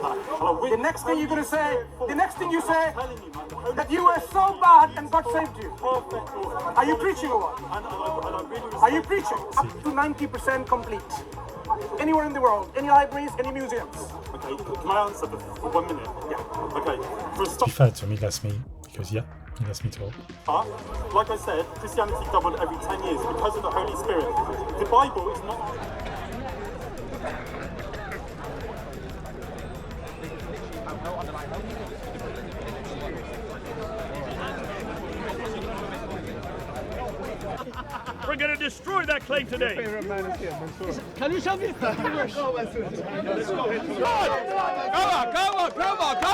that. The next thing you're going to say, the next thing you say, that you were so bad and God saved you. Are you preaching or what? Are you preaching? Up to 90% complete. Anywhere in the world, any libraries, any museums. Okay, can I answer for 1 minute? Yeah. Okay. To be fair to him, he lets me, because he lets me talk. Like I said, Christianity doubled every 10 years because of the Holy Spirit. The Bible is not... We're going to destroy that claim today. Can you show me? Come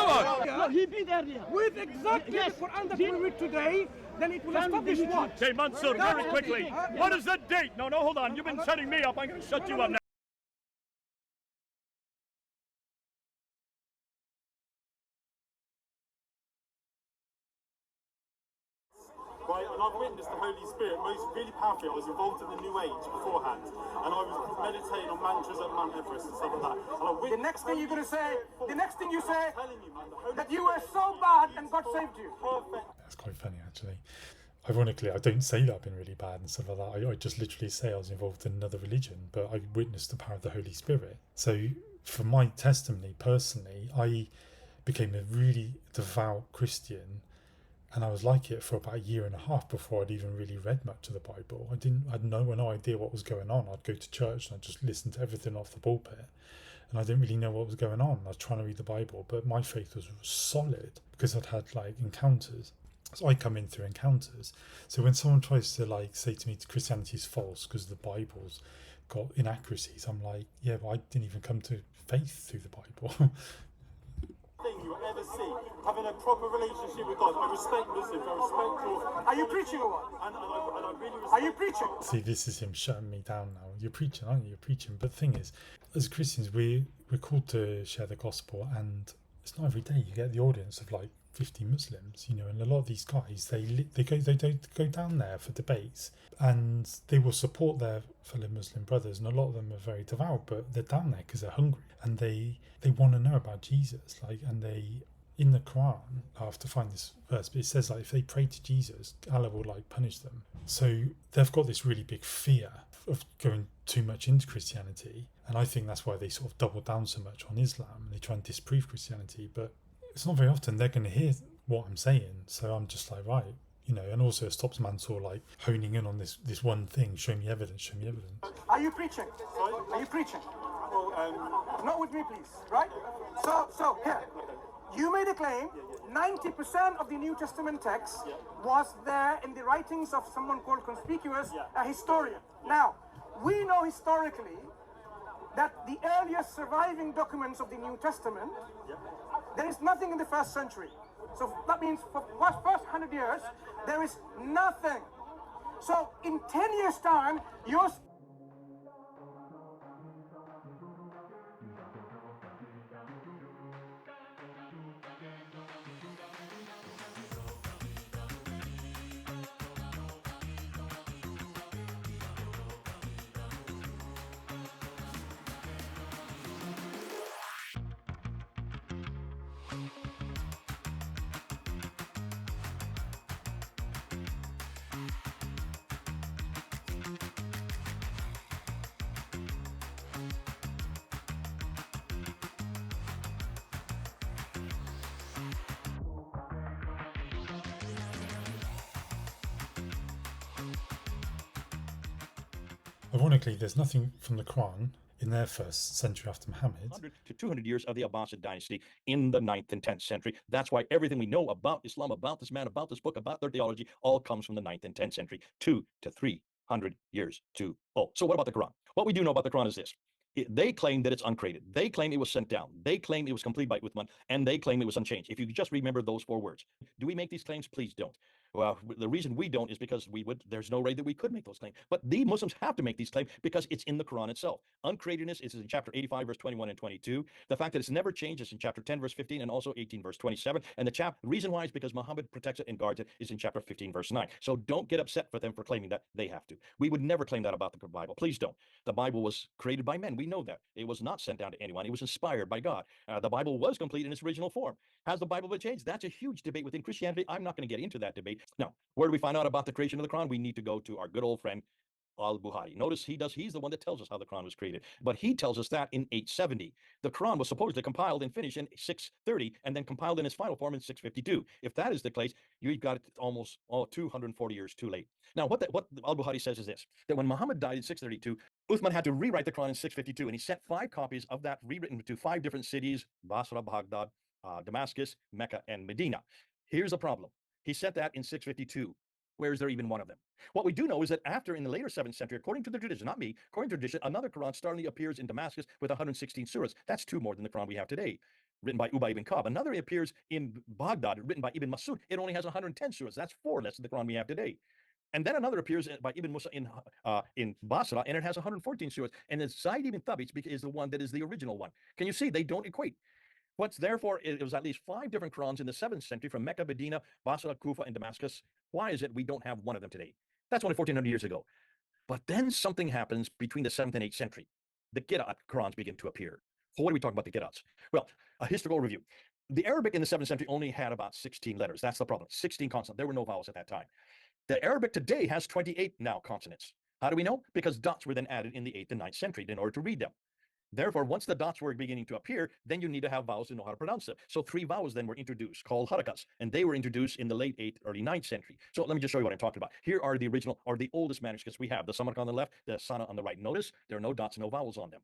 on. No, he be there. With exactly the Quran that we read today, then it will establish what? Okay, Mansur, very quickly. What is the date? No, hold on. You've been setting me up. I'm going to shut you up now. Right, and I've witnessed the Holy Spirit most really powerfully. I was involved in the New Age beforehand, and I was meditating on mantras at Mount Everest and stuff like that. And the next thing you're going to say, the next thing you say, that you were so bad and God saved you. That's quite funny, actually. Ironically, I don't say that I've been really bad and stuff like that. I just literally say I was involved in another religion, but I witnessed the power of the Holy Spirit. So for my testimony personally, I became a really devout Christian, and I was like it for about a year and a half before I'd even really read much of the Bible. I had no idea what was going on. I'd go to church and I'd just listen to everything off the pulpit, and I didn't really know what was going on. I was trying to read the Bible, but my faith was solid because I'd had like encounters. So I come in through encounters. So when someone tries to like say to me Christianity is false because the Bible's got inaccuracies, I'm like, yeah, but I didn't even come to faith through the Bible. Thing you will ever see, having a proper relationship with God. I respect Muslims, I respect your... Are you preaching or what? And I really respect... Are you preaching? See, this is him shutting me down now. You're preaching, aren't you? You're preaching. But the thing is, as Christians, we're called to share the gospel, and it's not every day you get the audience of like 50 Muslims, you know, and a lot of these guys, they go down there for debates, and they will support their fellow Muslim brothers, and a lot of them are very devout, but they're down there because they're hungry, and they want to know about Jesus, like, and they, in the Quran, I have to find this verse, but it says like if they pray to Jesus, Allah will like punish them. So they've got this really big fear of going too much into Christianity, and I think that's why they sort of double down so much on Islam, and they try and disprove Christianity, but it's not very often they're going to hear what I'm saying. So I'm just like, right, you know, and also it stops Mansur like honing in on this one thing. Show me evidence. Are you preaching? Are you preaching? Well, not with me, please, right? So here, you made a claim 90% of the New Testament text was there in the writings of someone called Conspicuous, a historian. Now, we know historically that the earliest surviving documents of the New Testament, there is nothing in the first century. So that means for the first 100 years, there is nothing. So in 10 years' time, you're... Ironically, there's nothing from the Quran in their first century after Muhammad. 100 to 200 years of the Abbasid dynasty in the 9th and 10th century. That's why everything we know about Islam, about this man, about this book, about their theology, all comes from the 9th and 10th century, 200 to 300 years too old. So what about the Quran? What we do know about the Quran is this. They claim that it's uncreated. They claim it was sent down. They claim it was complete by Uthman, and they claim it was unchanged. If you could just remember those 4 words. Do we make these claims? Please don't. Well, the reason we don't is because there's no way that we could make those claims. But the Muslims have to make these claims because it's in the Quran itself. Uncreatedness is in chapter 85, verse 21 and 22. The fact that it's never changed is in chapter 10, verse 15, and also 18, verse 27. And the reason why is because Muhammad protects it and guards it is in chapter 15, verse 9. So don't get upset for them for claiming that they have to. We would never claim that about the Bible. Please don't. The Bible was created by men. We know that. It was not sent down to anyone. It was inspired by God. The Bible was complete in its original form. Has the Bible been changed? That's a huge debate within Christianity. I'm not going to get into that debate. Now, where do we find out about the creation of the Quran? We need to go to our good old friend Al-Bukhari. Notice he's the one that tells us how the Quran was created. But he tells us that in 870. The Quran was supposedly compiled and finished in 630 and then compiled in its final form in 652. If that is the case, you've got it almost 240 years too late. Now, what Al-Bukhari says is this, that when Muhammad died in 632, Uthman had to rewrite the Quran in 652, and he sent 5 copies of that rewritten to 5 different cities, Basra, Baghdad, Damascus, Mecca, and Medina. Here's the problem. He sent that in 652. Where is there even one of them? What we do know is that after, in the later 7th century, according to the tradition, not me, according to tradition, another Quran suddenly appears in Damascus with 116 surahs. That's 2 more than the Quran we have today, written by Ubay ibn Ka'b. Another appears in Baghdad, written by Ibn Masud. It only has 110 surahs. That's 4 less than the Quran we have today. And then another appears by Ibn Musa in Basra, and it has 114 surahs. And then Zayd ibn Thabit is the one that is the original one. Can you see? They don't equate. Therefore, it was at least 5 different Qurans in the 7th century from Mecca, Medina, Basra, Kufa, and Damascus. Why is it we don't have one of them today? That's only 1,400 years ago. But then something happens between the 7th and 8th century. The Qira'at Qurans begin to appear. So what are we talking about the Qira'ats? Well, a historical review. The Arabic in the 7th century only had about 16 letters. That's the problem. 16 consonants. There were no vowels at that time. The Arabic today has 28 now consonants. How do we know? Because dots were then added in the 8th and 9th century in order to read them. Therefore, once the dots were beginning to appear, then you need to have vowels to know how to pronounce them. So 3 vowels then were introduced, called harakats, and they were introduced in the late 8th, early 9th century. So let me just show you what I'm talking about. Here are the original, or the oldest manuscripts we have. The Samarkand on the left, the Sana on the right. Notice there are no dots, no vowels on them.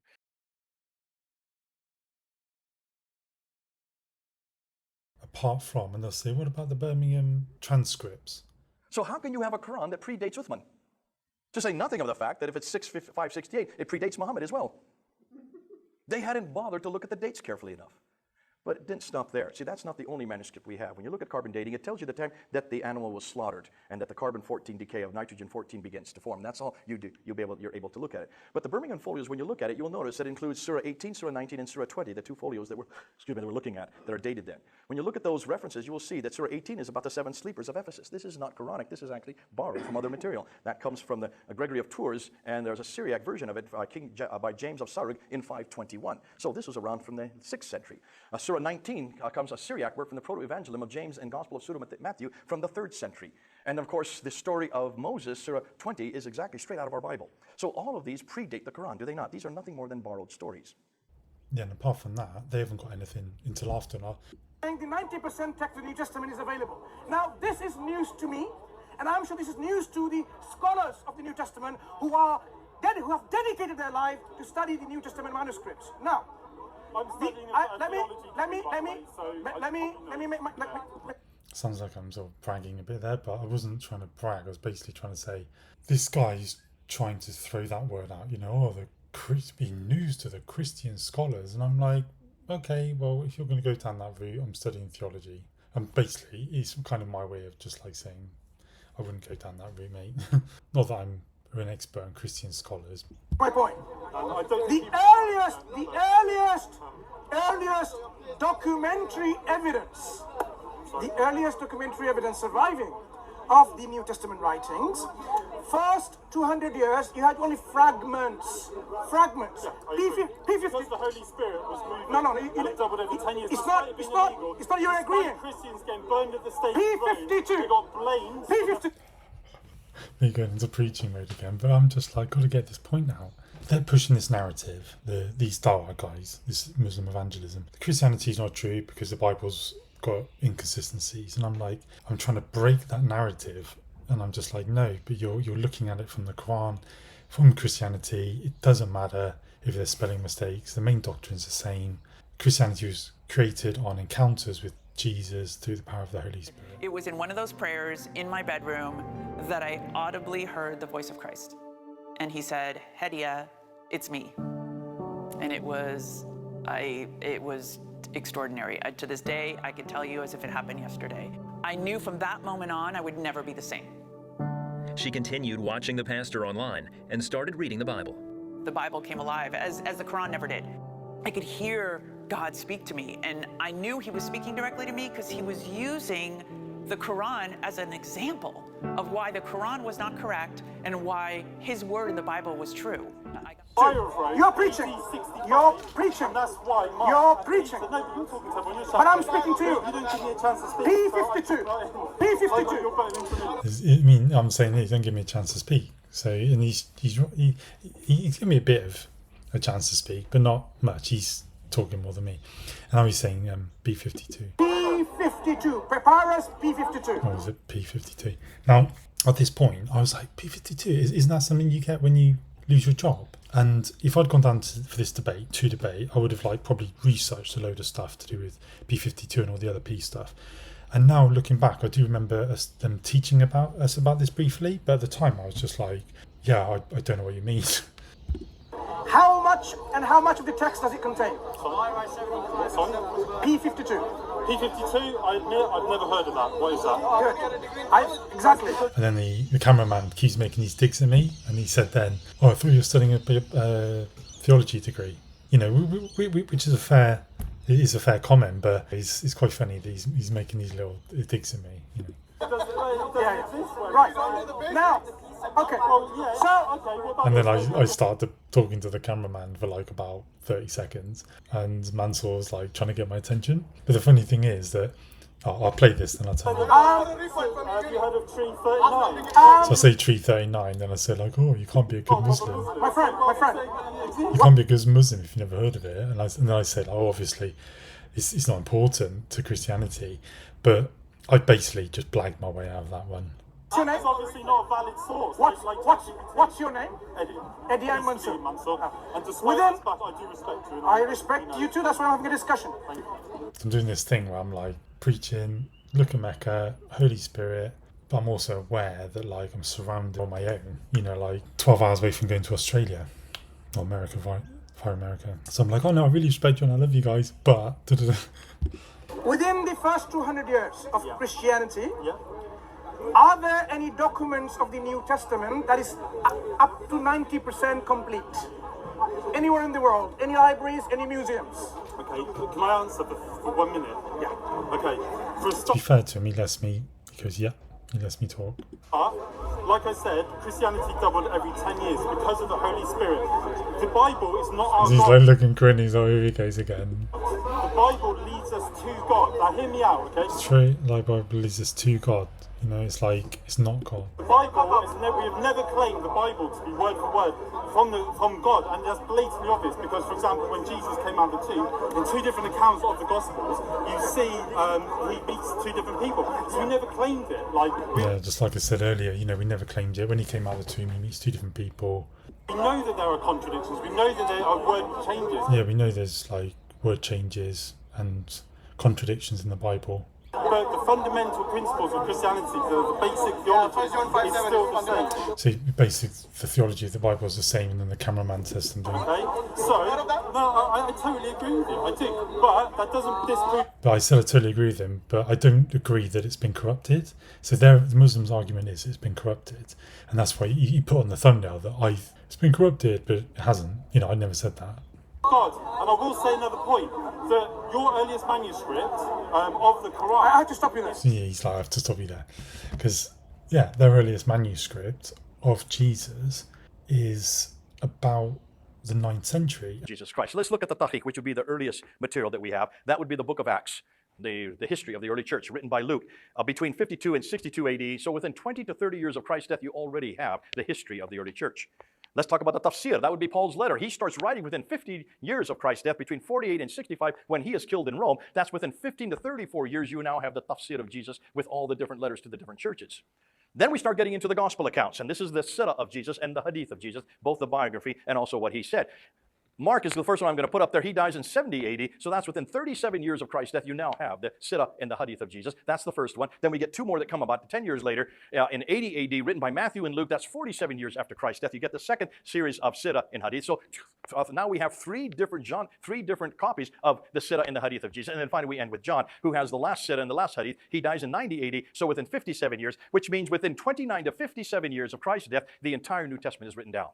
Apart from, and they'll say, what about the Birmingham transcripts? So how can you have a Quran that predates Uthman? To say nothing of the fact that if it's 568, it predates Muhammad as well. They hadn't bothered to look at the dates carefully enough. But it didn't stop there. See, that's not the only manuscript we have. When you look at carbon dating, it tells you the time that the animal was slaughtered and that the carbon-14 decay of nitrogen-14 begins to form. That's all you do. You're able to look at it. But the Birmingham folios, when you look at it, you'll notice that it includes Surah 18, Surah 19, and Surah 20, the 2 folios that we're looking at that are dated then. When you look at those references, you will see that Surah 18 is about the 7 sleepers of Ephesus. This is not Quranic. This is actually borrowed from other material. That comes from the Gregory of Tours, and there's a Syriac version of it by James of Sarug in 521. So this was around from the 6th century. Surah 19 comes a Syriac work from the Proto-Evangelium of James and Gospel of Pseudo-Matthew from the 3rd century. And of course, the story of Moses, Surah 20, is exactly straight out of our Bible. So all of these predate the Quran, do they not? These are nothing more than borrowed stories. Yeah, and apart from that, they haven't got anything until after now. The 90% text of the New Testament is available. Now, this is news to me, and I'm sure this is news to the scholars of the New Testament who have dedicated their life to study the New Testament manuscripts. Now, let me make my. Sounds like I'm sort of bragging a bit there, but I wasn't trying to brag. I was basically trying to say this guy's trying to throw that word out. The being news to the Christian scholars, and I'm like, okay, well, if you're going to go down that route, I'm studying theology, and basically, it's kind of my way of just like saying, I wouldn't go down that route, mate. Not that I'm an expert on Christian scholars. My point. The earliest documentary evidence, surviving of the New Testament writings, first 200 years, you had only fragments. Because the Holy Spirit was moving. And it doubled every 10 years. It's not you're agreeing. Christians getting burned at the stake. P52. They got blamed. P52. They're going into preaching mode again, but I'm just like, got to get this point out. They're pushing this narrative, these Dawa guys, this Muslim evangelism. Christianity is not true because the Bible's got inconsistencies, and I'm trying to break that narrative, and I'm just like, no, but you're looking at it from the Quran, from Christianity. It doesn't matter if there's spelling mistakes. The main doctrine's the same. Christianity was created on encounters with Jesus through the power of the Holy Spirit. It was in one of those prayers in my bedroom that I audibly heard the voice of Christ. And he said, Hedia, it's me. And it was extraordinary. To this day, I can tell you as if it happened yesterday. I knew from that moment on I would never be the same. She continued watching the pastor online and started reading the Bible. The Bible came alive as the Quran never did. I could hear God speak to me, and I knew he was speaking directly to me because he was using the Quran as an example of why the Quran was not correct and why his word in the Bible was true. You're preaching. You're preaching. That's why, Mark. You're preaching. No, but you're talking to everyone. You're But I'm speaking to you. You didn't give me a chance to speak. P52. P52. You're better into me. I mean, I'm saying he don't give me a chance to speak. So, and he's given me a bit of a chance to speak, but not much. He's talking more than me. And now he's saying B52. P52. Papyrus P52. Or was it P52? Now, at this point, I was like, P52, isn't that something you get when you lose your job? And if I'd gone down for this debate, I would have probably researched a load of stuff to do with P52 and all the other P stuff. And now looking back, I do remember them teaching us about this briefly, but at the time I was just like, yeah, I don't know what you mean. How much of the text does it contain? Sorry? P52. P52, I admit, I've never heard of that. What is that? Good. Exactly. And then the cameraman keeps making these digs at me, and he said then, oh, I thought you were studying a theology degree. You know, which is a fair comment, but it's quite funny that he's making these little digs at me. You know. Yeah. Right. Now, okay. So, and then I started talking to the cameraman for about 30 seconds, and Mansur was trying to get my attention. But the funny thing is that I'll play this and I'll tell you. Have you heard of tree 39? So I say tree 39, then I said oh, you can't be a good Muslim. my friend. You can't be a good Muslim if you've never heard of it. And then I said, obviously, it's not important to Christianity, but I basically just blagged my way out of that one. What's your name? It's obviously not a valid source. What's your name? Eddie and Mansur. And despite that, I do respect you. I respect you too. That's why I'm having a discussion. I'm doing this thing where I'm preaching, look at Mecca, Holy Spirit, but I'm also aware that I'm surrounded on my own. 12 hours away from going to Australia or America, for America. So I'm oh no, I really respect you and I love you guys, but Within the first 200 years of Christianity, are there any documents of the New Testament that is up to 90% complete? Anywhere in the world? Any libraries? Any museums? Okay, can I answer for 1 minute? Yeah. Okay. To be fair to him, he lets me talk. Like I said, Christianity doubled every 10 years because of the Holy Spirit. The Bible is not our He's God. looking grin, he's here he goes again. The Bible leads us to God. Now hear me out, okay? It's true, the Bible leads us to God. It's it's not God. The Bible we have never claimed the Bible to be word for word from God, and that's blatantly obvious because, for example, when Jesus came out of the tomb, in two different accounts of the Gospels, you see he meets two different people. So we never claimed it. Yeah, just like I said earlier, we never claimed it. When he came out of the tomb, he meets two different people. We know that there are contradictions. We know that there are word changes. Yeah, we know there's word changes and contradictions in the Bible. But the fundamental principles of Christianity, the basic theology, is still the same. So the theology of the Bible is the same, and then the cameraman says something. Okay, so I totally agree with you. I do, but that doesn't disprove. But I said I totally agree with him, but I don't agree that it's been corrupted. So the Muslims' argument is it's been corrupted, and that's why you put on the thumbnail that it's been corrupted, but it hasn't. I never said that. God, and I will say another point, that your earliest manuscript of the Quran... I have to stop you there. Yeah, he's I have to stop you there. Because, their earliest manuscript of Jesus is about the 9th century. Jesus Christ. Let's look at the Tahqiq, which would be the earliest material that we have. That would be the book of Acts, the history of the early church, written by Luke, between 52 and 62 AD. So within 20 to 30 years of Christ's death, you already have the history of the early church. Let's talk about the tafsir. That would be Paul's letter. He starts writing within 50 years of Christ's death, between 48 and 65, when he is killed in Rome. That's within 15 to 34 years, you now have the tafsir of Jesus with all the different letters to the different churches. Then we start getting into the gospel accounts, and this is the sirah of Jesus and the hadith of Jesus, both the biography and also what he said. Mark is the first one I'm going to put up there. He dies in 70 AD, so that's within 37 years of Christ's death. You now have the Siddha and the Hadith of Jesus. That's the first one. Then we get two more that come about 10 years later in 80 AD, written by Matthew and Luke. That's 47 years after Christ's death. You get the second series of Siddha and Hadith. So now we have three different copies of the Siddha and the Hadith of Jesus. And then finally we end with John, who has the last Siddha and the last Hadith. He dies in 90 AD, so within 57 years, which means within 29 to 57 years of Christ's death, the entire New Testament is written down.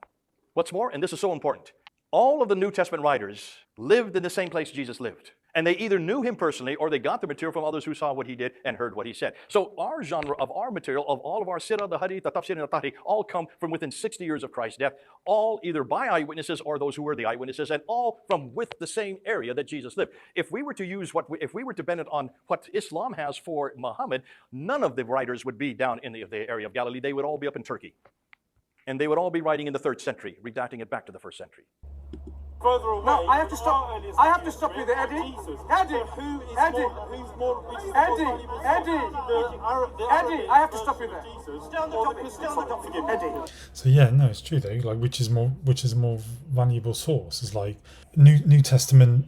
What's more, and this is so important, all of the New Testament writers lived in the same place Jesus lived. And they either knew him personally or they got the material from others who saw what he did and heard what he said. So our genre of our material, of all of our Siddha, the Hadith, the Tafsir, and the Tahri, all come from within 60 years of Christ's death, all either by eyewitnesses or those who were the eyewitnesses, and all from with the same area that Jesus lived. If we were to use if we were to bend it on what Islam has for Muhammad, none of the writers would be down in the area of Galilee. They would all be up in Turkey. And they would all be writing in the 3rd century, redacting it back to the 1st century. Further away, no, I have to stop. I have to stop you there, Eddie. Eddie, I have to stop you there. Eddie. So yeah, no, it's true though. Like, which is a more valuable source? Is like New Testament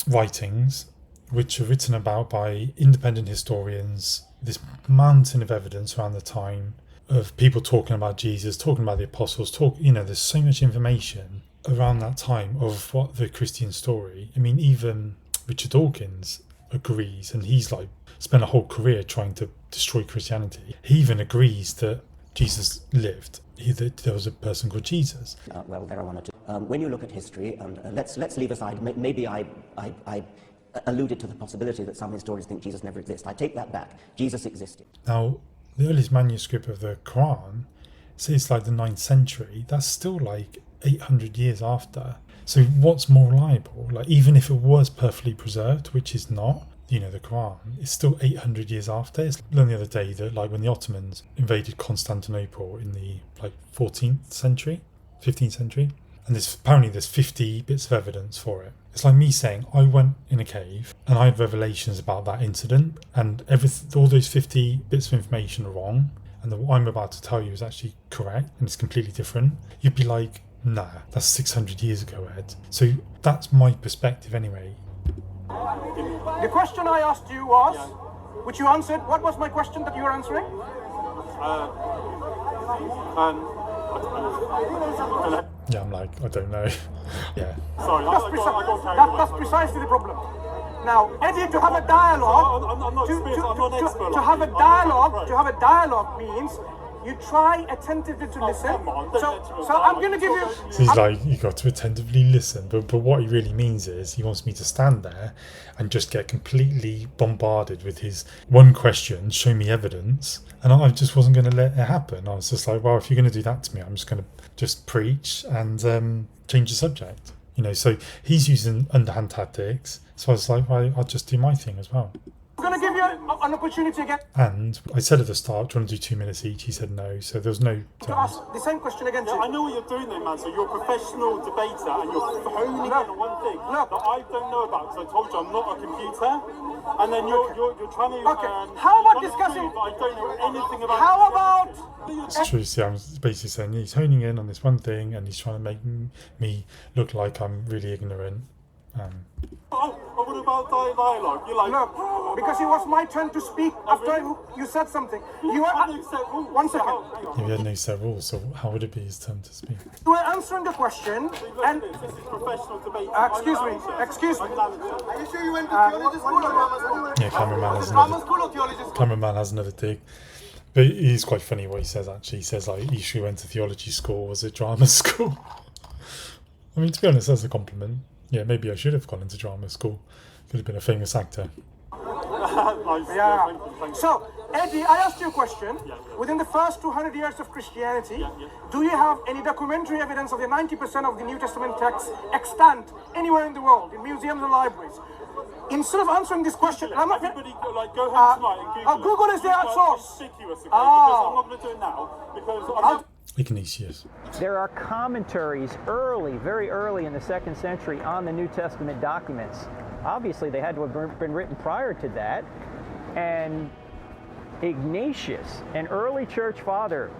writings, which are written about by independent historians. This mountain of evidence around the time of people talking about Jesus, talking about the apostles. There's so much information around that time of what the Christian story. I mean, even Richard Dawkins agrees, and he's like spent a whole career trying to destroy Christianity. He even agrees that Jesus lived. That there was a person called Jesus. Well, there are one or two. When you look at history, and let's leave aside. Maybe I alluded to the possibility that some historians think Jesus never existed. I take that back. Jesus existed. Now, the earliest manuscript of the Quran says like the 9th century. That's still like 800 years after. So what's more reliable? Like, even if it was perfectly preserved, which is not, the Quran, it's still 800 years after. I learned the other day that like when the Ottomans invaded Constantinople in the like 14th century, 15th century, and apparently there's 50 bits of evidence for it. It's like me saying I went in a cave and I had revelations about that incident, and all those 50 bits of information are wrong, and what I'm about to tell you is actually correct and it's completely different. You'd be like, nah, that's 600 years ago, Ed. So that's my perspective anyway. The question I asked you was, which you answered, what was my question that you were answering? Yeah, I'm like, I don't know. Yeah. Sorry, that's precisely the problem. Now, Eddie, to have a dialogue, to have a dialogue means you try attentively to listen. So I'm going to give you... So he's like, you got to attentively listen. But what he really means is he wants me to stand there and just get completely bombarded with his one question, show me evidence. And I just wasn't going to let it happen. I was just like, well, if you're going to do that to me, I'm just going to just preach and change the subject. So he's using underhand tactics. So I was like, well, I'll just do my thing as well. I'm going to give you an opportunity again. And I said at the start, do you want to do 2 minutes each? He said no, so there was no to ask the same question again. Yeah, I know what you're doing though, Mansur. You're a professional debater and you're honing in on one thing that I don't know about, because I told you I'm not a computer. And then you're trying to... Okay, how about discussing... I don't know anything about... How about... It's true, see, I'm basically saying he's honing in on this one thing and he's trying to make me look like I'm really ignorant. What about dialogue? You're like... No, because it was my turn to speak after you said something. You were... One second. He had no set rules, so how would it be his turn to speak? You were answering the question, and... This is professional debate. Excuse me. Are you sure you went to theology school or grammar school? Yeah, cameraman has another dig. But it is quite funny what he says, actually. He says, like, you sure went to theology school, was it drama school? I mean, to be honest, that's a compliment. Yeah, maybe I should have gone into drama school. Could have been a famous actor. Yeah. So, Eddie, I asked you a question. Within the first 200 years of Christianity, do you have any documentary evidence of the 90% of the New Testament texts extant anywhere in the world, in museums and libraries? Instead of answering this question, I'm not... Everybody, go home tonight and Google Google is the source. Because I'm not going to do it now, because... Ignatius. There are commentaries very early in the 2nd century on the New Testament documents. Obviously, they had to have been written prior to that. And Ignatius, an early church father,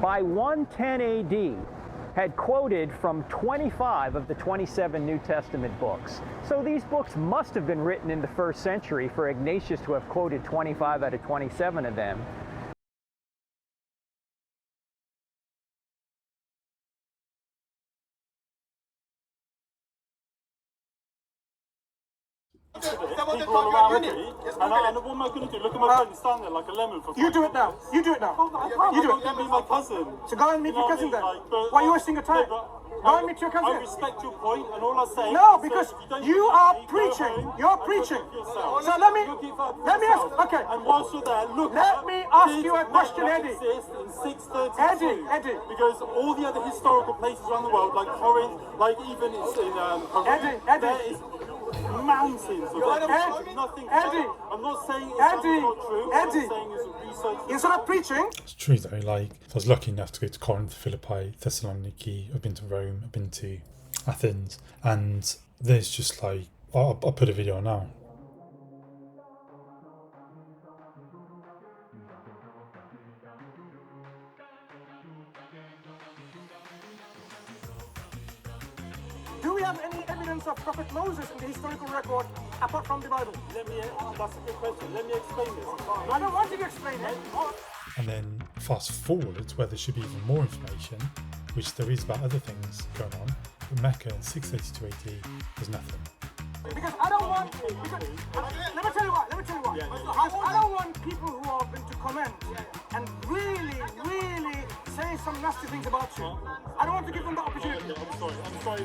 by 110 AD, had quoted from 25 of the 27 New Testament books. So these books must have been written in the 1st century for Ignatius to have quoted 25 out of 27 of them. People all around me, and what am I going to do? Look at my friend stand there like a lemon for You do it now. You do it now. You do it. Give me my cousin. So go and meet your cousin then. Why are you wasting your time? Go and meet your cousin. I respect your point, and all I say. No, because you are preaching. You're preaching. So let me ask. Okay. And whilst you're there, look. Let me ask you a question, Eddie. In 632. Eddie. Because all the other historical places around the world, like Corinth, like even in Peru, there is mountains of nothing. I'm not saying it's not true. What I'm saying is research. Instead of preaching, it's true though. Like, I was lucky enough to go to Corinth, Philippi, Thessaloniki. I've been to Rome. I've been to Athens, and there's just like I'll put a video on now. do we have any evidence of Prophet Moses in the historical record apart from the Bible? That's a good question. Let me explain this. I don't want you to explain it. And then fast forward where there should be even more information, which there is about other things going on. In Mecca in 632 AD, there's nothing. Because I don't want. Let me tell you what. I don't want people who are going to comment and really say some nasty things about you. I don't want to give them the opportunity. I'm sorry.